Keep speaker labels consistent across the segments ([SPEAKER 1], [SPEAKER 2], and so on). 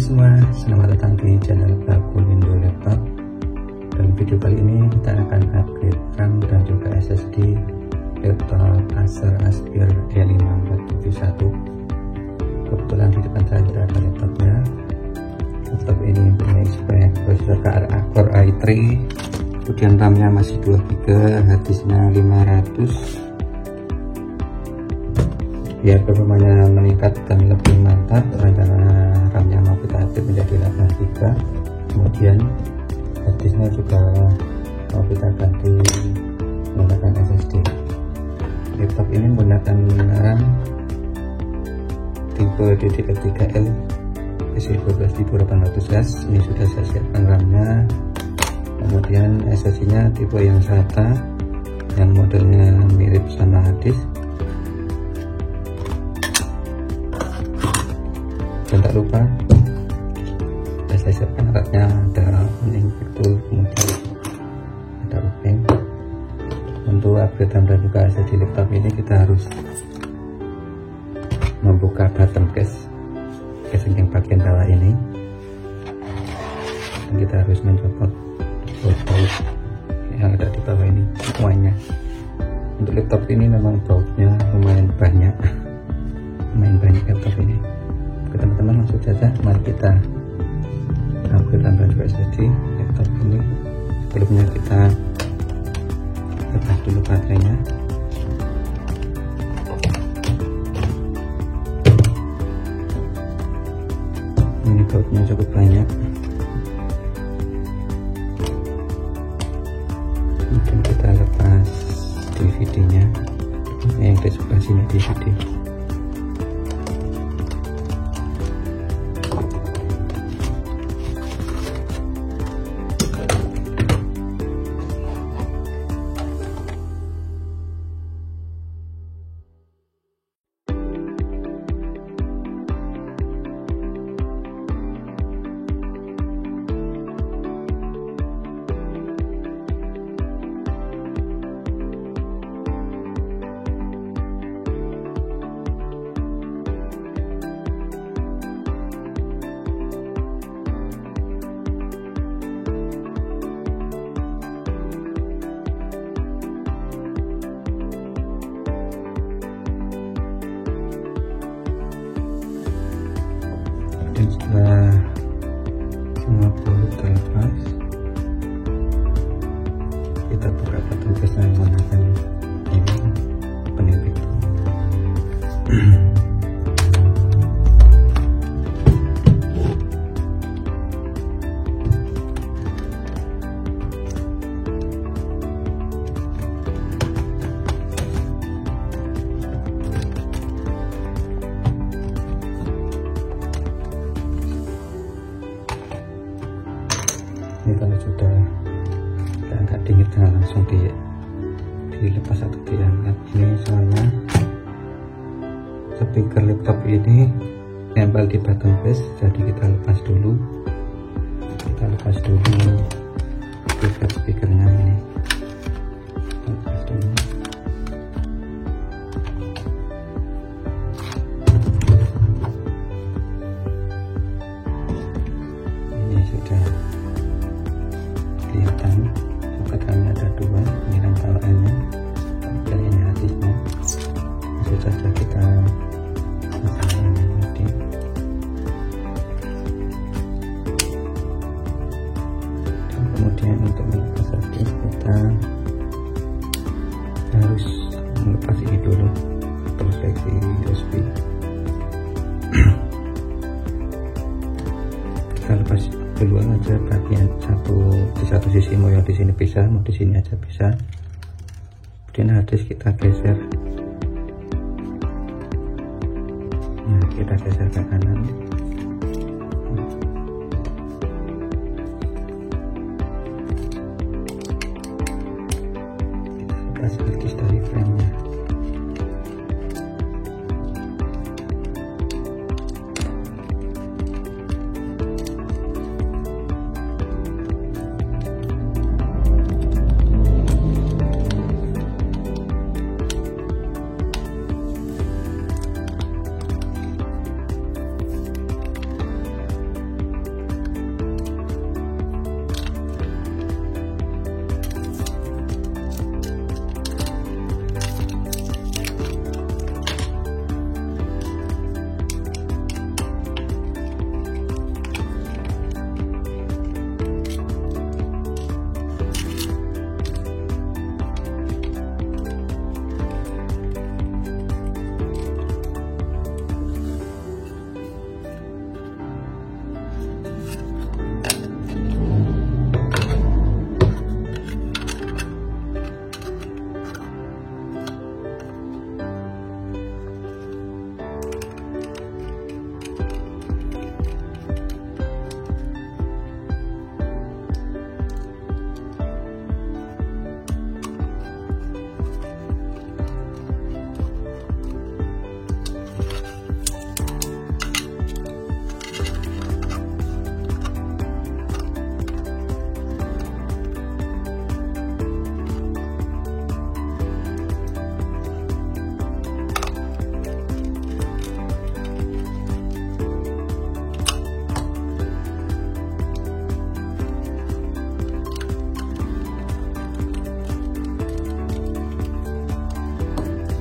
[SPEAKER 1] semua, selamat datang di channel Bagus Indo Laptop. Dalam video kali ini kita akan upgrade RAM dan juga SSD laptop Acer Aspire E5 471. Kebetulan di depan saya sudah ada laptopnya. Laptop ini mempunyai spek prosesor Core i3, kemudian RAM-nya masih 2 GB, harddisknya 500. Biar performanya meningkat dan lebih mantap, rencana RAM-nya mau kita upgrade menjadi 8 GB. Kemudian harddisknya juga mau kita ganti menggunakan SSD. Laptop ini menggunakan RAM tipe DDR3L SE12800H. Ini sudah saya siapkan RAM-nya. Kemudian SSD-nya tipe yang SATA yang modelnya mirip sama harddisk. Dan tak lupa saya siapkan alatnya, ada opening pintu, kemudian ada looping. Untuk upgrade RAM dan juga SSD laptop ini kita harus membuka bottom casing yang bagian bawah ini, dan kita harus mencopot baut yang ada di bawah ini semuanya. Untuk laptop ini memang bautnya lumayan banyak laptop ini. Teman-teman, langsung saja mari kita upgrade RAM dan juga SSD laptop ini. Sebelumnya kita lepas dulu baterainya. Ini bautnya cukup banyak. Kemudian kita lepas DVD-nya, yang di sebelah sini DVD. Dan setelah semua baut terlepas, kita buka bottom case menggunakan ini penipik. Ini kalau sudah agak dingin jangan langsung dilepas atau diangkat. Ini soalnya speaker laptop ini nempel di bottom case, jadi kita lepas dulu speakernya ini. Lepas dulu. Ini sudah kelihatan soketannya ada 2, ini RAM bawaannya dan ini harddisknya. Langsung saja kita pasang ini tadi. Dan kemudian untuk melepas harddisk kita harus melepas ini dulu, terus seleksi USB. Kita lepas duluan aja bagian di satu sisi, mau yang di sini bisa, mau di sini aja bisa. Kemudian harddisk kita geser, kita geser ke kanan. Kita lepas harddisk dari frame-nya.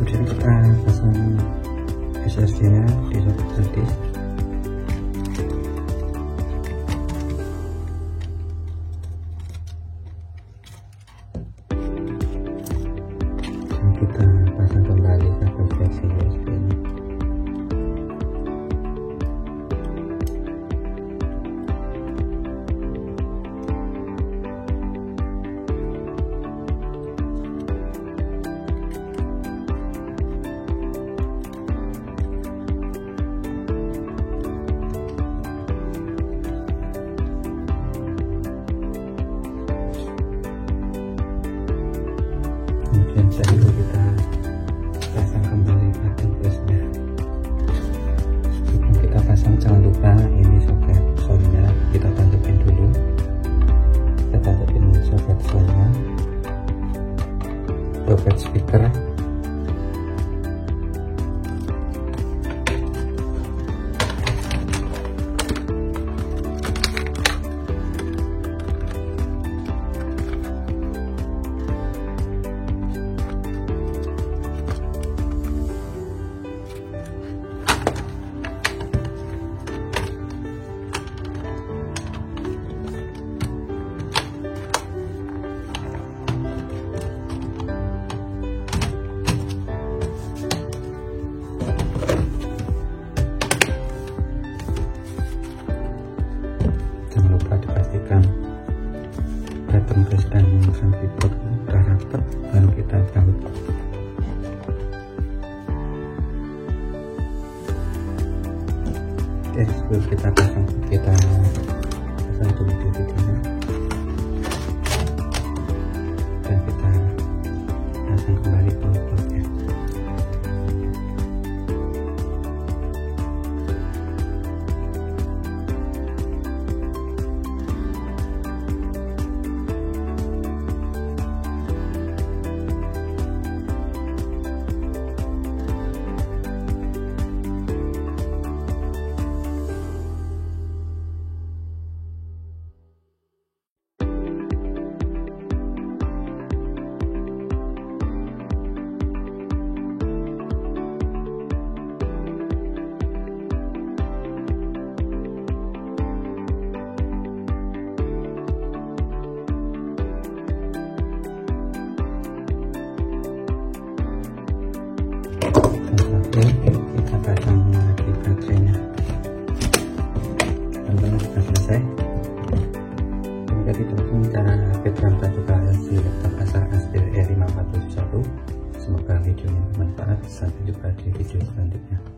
[SPEAKER 1] Kemudian kita pasang SSD nya di soket harddisk. Dan kita pasang kembali ke bagian USB nya. Kemudian setelah itu kita pasang kembali bagian plusnya. Sebelum kita pasang, jangan lupa ini soket soundnya kita tancepin dulu. Kita tancepin soket soundnya, soket speaker, dipastikan button base dan motion keyboard udah rapat, baru kita baut. Oke, sebelum kita pasang dulu DVD-nya dan kita pasang kembali baut-bautnya. Kita pasang lagi baterainya. Teman-teman sudah selesai. Jika didukung cara Fitram dan juga LG laptop Acer Aspir E541. Semoga videonya bermanfaat. Sampai jumpa di video selanjutnya.